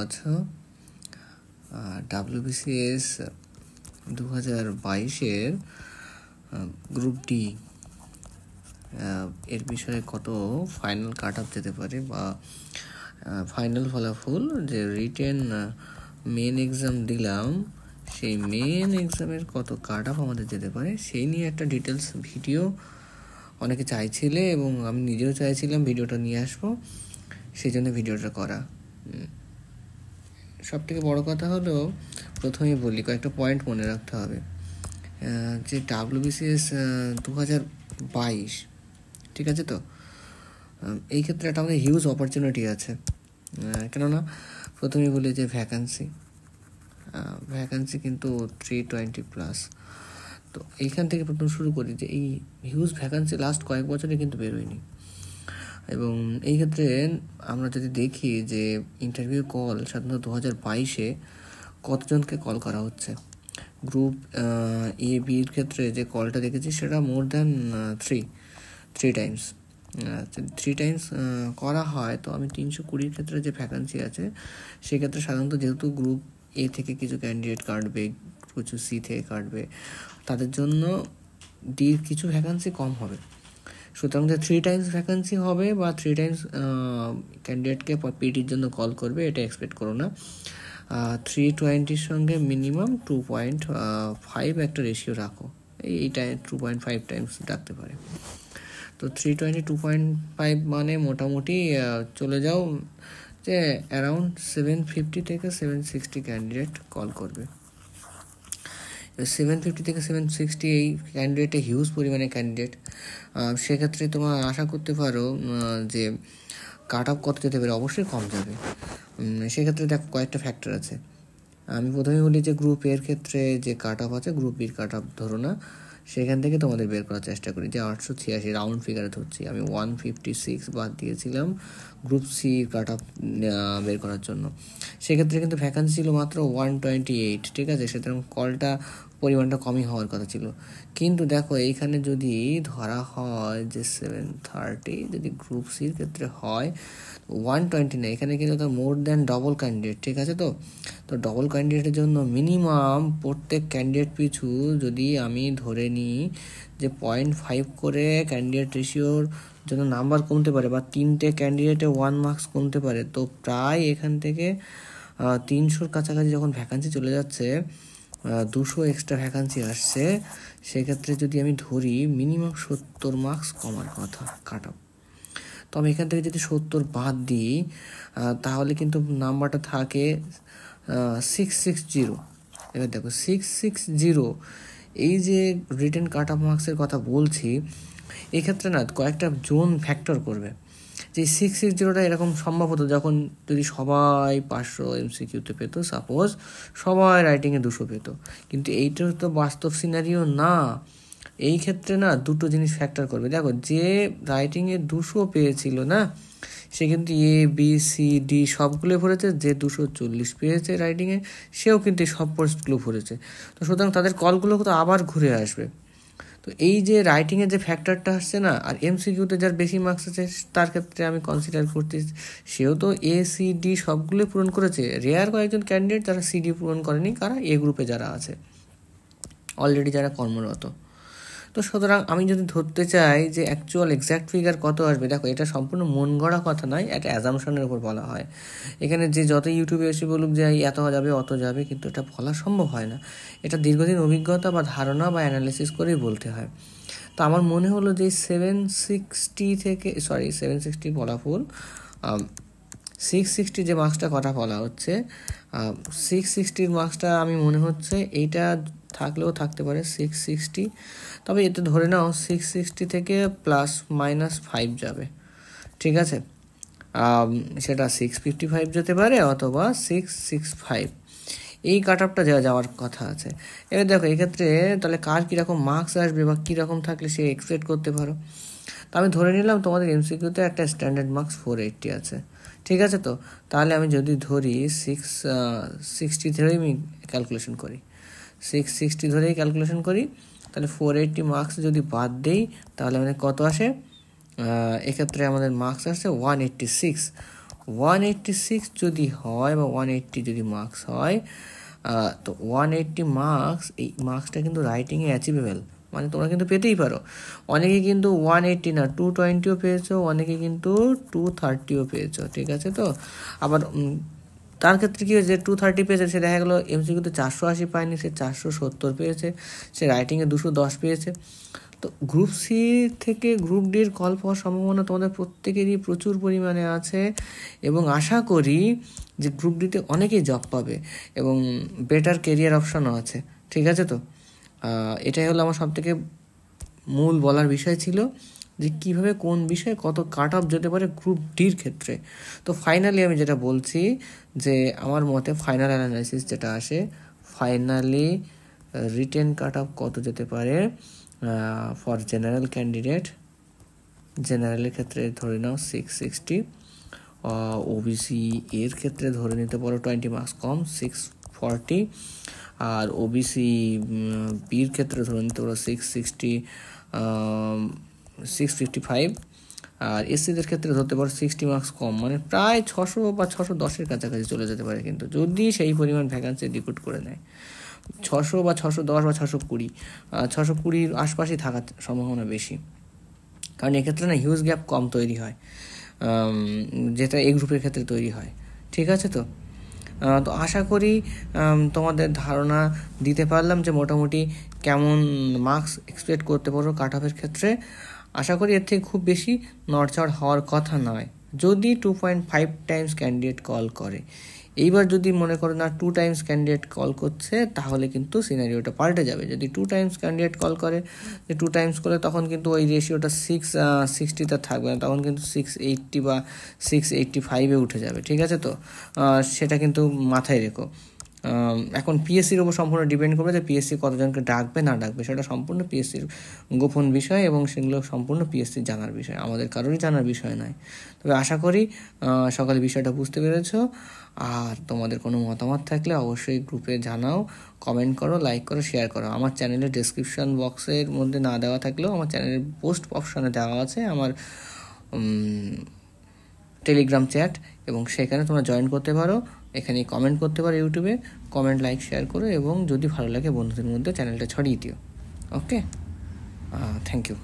আছো। WBCS 2022-এর group D এর বিষয়ে কত ফাইনাল কাট আপ যেতে পারে বা ফাইনাল ফলাফল, যে রিটেন মেন এক্সাম দিলাম সেই মেন এক্সামের কত কাট আপ আমাদের যেতে পারে সেই নিয়ে একটা ডিটেলস ভিডিও অনেকে চাইছিলে এবং আমি নিজেও চাইছিলাম ভিডিওটা নিয়ে আসবো, সেই জন্য ভিডিওটা করা। সবথেকে বড় কথা হলো, প্রথমেই বলি কয়েকটা পয়েন্ট মনে রাখতে হবে। যে WBCS 2022, ঠিক আছে তো, এই ক্ষেত্রে একটা আমাদের হিউজ অপরচুনিটি আছে। কেননা প্রথমেই বলি যে ভ্যাকান্সি কিন্তু 320+। তো এইখান থেকে প্রথম শুরু করি যে এই হিউজ ভ্যাকান্সি লাস্ট কয়েক বছরে কিন্তু বেরোয়নি, এবং এই ক্ষেত্রে আমরা যদি দেখি যে ইন্টারভিউ কল সাধারণত 2022-এ কতজনকে কল করা হচ্ছে। গ্রুপ এ বির ক্ষেত্রে যে কলটা দেখেছি সেটা মোর দ্যান থ্রি টাইমস করা হয়। তো আমি 320-র ক্ষেত্রে যে ভ্যাকান্সি আছে সেক্ষেত্রে সাধারণত যেহেতু গ্রুপ এ থেকে কিছু ক্যান্ডিডেট কাটবে, কিছু সি থেকে কাটবে, তাদের জন্য ডির কিছু ভ্যাকান্সি কম হবে। সুতরাং যে 3 টাইমস ভ্যাকান্সি হবে বা 3 টাইমস ক্যান্ডিডেটকে পিটির জন্য কল করবে, এটা এক্সপেক্ট করো না। 320-র সঙ্গে মিনিমাম 2.5 একটা রেশিও রাখো, এই 2.5 টাইমস ডাকতে পারে। তো 320 2.5 মানে মোটামুটি চলে যাও যে অ্যারাউন্ড 750 থেকে 760 ক্যান্ডিডেট কল করবে। 750 থেকে 760 এই ক্যান্ডিডেটে হিউজ পরিমাণে ক্যান্ডিডেট। সেক্ষেত্রে তোমার আশা করতে পারো যে কাট আপ কত যেতে পারে, অবশ্যই কম যাবে। সেক্ষেত্রে দেখো কয়েকটা ফ্যাক্টর আছে। আমি প্রথমে বলি যে গ্রুপ এর ক্ষেত্রে যে কাট আপ আছে, গ্রুপ বির কাট আপ ধরো না, সেখান থেকে তোমাদের বের করার চেষ্টা করি যে 886 রাউন্ড ফিগারে ধরছি। আমি 156 বাদ দিয়েছিলাম গ্রুপ সি কাট আপ বের করার জন্য। সেক্ষেত্রে কিন্তু ভ্যাকান্সি ছিল মাত্র 128, ঠিক আছে, সুতরাং কলটা পরিমাণটা কমই হওয়ার কথা ছিল। কিন্তু দেখো এইখানে যদি ধরা হয় যে 730 যদি গ্রুপ সির ক্ষেত্রে হয় 120 না, এখানে কিন্তু তার মোর দ্যান ডবল ক্যান্ডিডেট, ঠিক আছে। তো ডবল ক্যান্ডিডেটের জন্য মিনিমাম প্রত্যেক ক্যান্ডিডেট পিছু যদি আমি ধরে নিই যে 0.5 করে ক্যান্ডিডেট রেশিওর জন্য নাম্বার কমতে পারে বা 3টে ক্যান্ডিডেটে 1 মার্কস কমতে পারে, তো প্রায় এখান থেকে 300-র কাছাকাছি যখন ভ্যাকান্সি চলে যাচ্ছে, 200 এক্সট্রা ভ্যাকান্সি আসছে, সেক্ষেত্রে যদি আমি ধরি মিনিমাম 70 মার্কস কমার কথা কাট আপ। তো আমি এখান থেকে যদি 70 বাদ দিই তাহলে কিন্তু নাম্বারটা থাকে 660। এবার দেখো 660, এই যে রিটেন কাট আপ মার্কসের কথা বলছি, এক্ষেত্রে না কয়েকটা জোন ফ্যাক্টর করবে। যে 660টা এরকম সম্ভব হতো যখন যদি সবাই 500 MCQতে পেতো, সাপোজ সবাই রাইটিংয়ে 200 পেত, কিন্তু এইটা তো বাস্তব সিনারিও না। এই ক্ষেত্রে না দুটো জিনিস ফ্যাক্টর করবে। দেখো যে রাইটিংয়ে 200 পেয়েছিল না, সে কিন্তু এ বি সি ডি সবগুলো ভরেছে, যে 240 পেয়েছে রাইটিংয়ে সেও কিন্তু সব পোস্টগুলো ভরেছে। তো সুতরাং তাদের কলগুলো তো আবার ঘুরে আসবে। তো এই যে রাইটিংয়ের যে ফ্যাক্টরটা আসছে না, আর MCQতে যার বেশি মার্কস আছে তার ক্ষেত্রে আমি কনসিডার করতে, সেও তো এ সি ডি সবগুলোই পূরণ করেছে। রেয়ার কয়েকজন ক্যান্ডিডেট যারা সিডি পূরণ করেনি, কারা এ গ্রুপে যারা আছে অলরেডি, যারা কর্মরত। তো সুতরাং আমি যদি ধরতে চাই যে অ্যাকচুয়াল এক্স্যাক্ট ফিগার কত আসবে, দেখো এটা সম্পূর্ণ মন গড়া কথা নয়, একটা অ্যাজামশনের উপর বলা হয়। এখানে যে যত ইউটিউবে এসে বলুক যে এত যাবে অত যাবে, কিন্তু এটা বলা সম্ভব হয় না। এটা দীর্ঘদিন অভিজ্ঞতা বা ধারণা বা অ্যানালিসিস করেই বলতে হয়। তো আমার মনে হলো যে 760 বলা ভুল, 660 যে মার্কসটা কথা বলা হচ্ছে, 660-র মার্কসটা আমি মনে হচ্ছে এইটা থাকলেও থাকতে পারে 660। তবে এতে ধরে নাও 660 থেকে ±5 যাবে, ঠিক আছে। সেটা 655 যেতে পারে অথবা 665, এই কাট আপটা যাওয়ার কথা আছে। এবার দেখো এক্ষেত্রে তাহলে কার কীরকম মার্কস আসবে বা কীরকম থাকলে সে এক্সপেক্ট করতে পারো। তো আমি ধরে নিলাম তোমাদের MCQতে একটা স্ট্যান্ডার্ড মার্কস 480 আছে, ঠিক আছে। তো তাহলে আমি যদি ধরি 660 ধরেই আমি ক্যালকুলেশন করি, 660 ধরেই ক্যালকুলেশন করি, তাহলে 480 মার্কস যদি বাদ দেই তাহলে আমাদের কত আসে, এক্ষেত্রে আমাদের মার্কস আসছে 186 যদি হয় বা 180 যদি মার্কস হয়, তো 180 মার্কস, এই মার্কসটা কিন্তু রাইটিংয়ে অ্যাচিভেবল, মানে তোমরা কিন্তু পেতেই পারো। অনেকে কিন্তু 180 না 220ও পেয়েছো, অনেকে কিন্তু 230ও পেয়েছো, ঠিক আছে। তো আবার তার ক্ষেত্রে কী হয়েছে, 230 পেয়েছে, সে দেখা গেলো এমসিকিউতে 480 পায়নি, সে 470 পেয়েছে, সে রাইটিংয়ে 210 পেয়েছে। তো গ্রুপ সি থেকে গ্রুপ ডির কল পাওয়ার সম্ভাবনা তোমাদের প্রত্যেকেরই প্রচুর পরিমাণে আছে, এবং আশা করি যে গ্রুপ ডিতে অনেকেই জব পাবে এবং বেটার কেরিয়ার অপশনও আছে, ঠিক আছে। তো এটাই হলো আমার সবথেকে মূল বলার বিষয় ছিল, যে কীভাবে কোন বিষয়ে কত কাট অফ যেতে পারে গ্রুপ ডির ক্ষেত্রে। তো ফাইনালি আমি যেটা বলছি, যে আমার মতে ফাইনাল অ্যানালাইসিস যেটা আসে, ফাইনালি রিটেন কাট অফ কত যেতে পারে ফর জেনারেল ক্যান্ডিডেট, জেনারেলের ক্ষেত্রে ধরে নাও 660, ওবিসি এর ক্ষেত্রে ধরে নিতে পারো 20 মার্কস কম 640, আর ওবিসি বির ক্ষেত্রে ধরে নিতে পারো 660, 655, আর এসসিদের ক্ষেত্রে ধরতে পারো 60 মার্কস কম, মানে প্রায় 600 বা 610-এর কাছাকাছি চলে যেতে পারে, কিন্তু যদি সেই পরিমাণ ভ্যাকান্সি রিক্রুট করে নেয়। 600 বা 610 বা 620, 620-র আশপাশেই থাকার সম্ভাবনা বেশি, কারণ এক্ষেত্রে না হিউজ গ্যাপ কম তৈরি হয়, যেটা এই গ্রুপের ক্ষেত্রে তৈরি হয়, ঠিক আছে। তো আশা করি তোমাদের ধারণা দিতে পারলাম যে মোটামুটি কেমন মার্কস এক্সপেক্ট করতে পারো কাট অফের ক্ষেত্রে। আশা করি এর থেকে খুব বেশি নড়চড় হওয়ার কথা নয়, যদি 2.5 টাইমস ক্যান্ডিডেট কল করে। এইবার যদি মনে করো না 2 টাইমস ক্যান্ডিডেট কল করছে, তাহলে কিন্তু সিনারিওটা পাল্টে যাবে। যদি 2 টাইমস ক্যান্ডিডেট কল করে, যে 2 টাইমস করলে তখন কিন্তু ওই রেশিওটা 660-তে থাকবে না, তখন কিন্তু 680 বা 685-এ উঠে যাবে, ঠিক আছে। তো সেটা কিন্তু মাথায় রেখো। এখন পিএসসির উপর সম্পূর্ণ ডিপেন্ড করবে যে পিএসসি কতজনকে ডাকবে না ডাকবে, সেটা সম্পূর্ণ পিএসসির গোপন বিষয়, এবং সেগুলো সম্পূর্ণ পিএসসির জানার বিষয়, আমাদের কারোরই জানার বিষয় নয়। তবে আশা করি সকালে বিষয়টা বুঝতে পেরেছো। আর তোমাদের কোনো মতামত থাকলে অবশ্যই গ্রুপে জানাও, কমেন্ট করো, লাইক করো, শেয়ার করো। আমার চ্যানেলের ডেসক্রিপশন বক্সের মধ্যে না দেওয়া থাকলেও আমার চ্যানেলের পোস্ট অপশানে দেওয়া আছে আমার টেলিগ্রাম চ্যাট, এবং সেখানে তোমরা জয়েন করতে পারো, এখানে কমেন্ট করতে পারো, ইউটিউবে কমেন্ট, লাইক, শেয়ার করো, এবং যদি ভালো লাগে বন্ধুদের মধ্যে চ্যানেলটা ছড়িয়ে দিও। ওকে, থ্যাংক ইউ।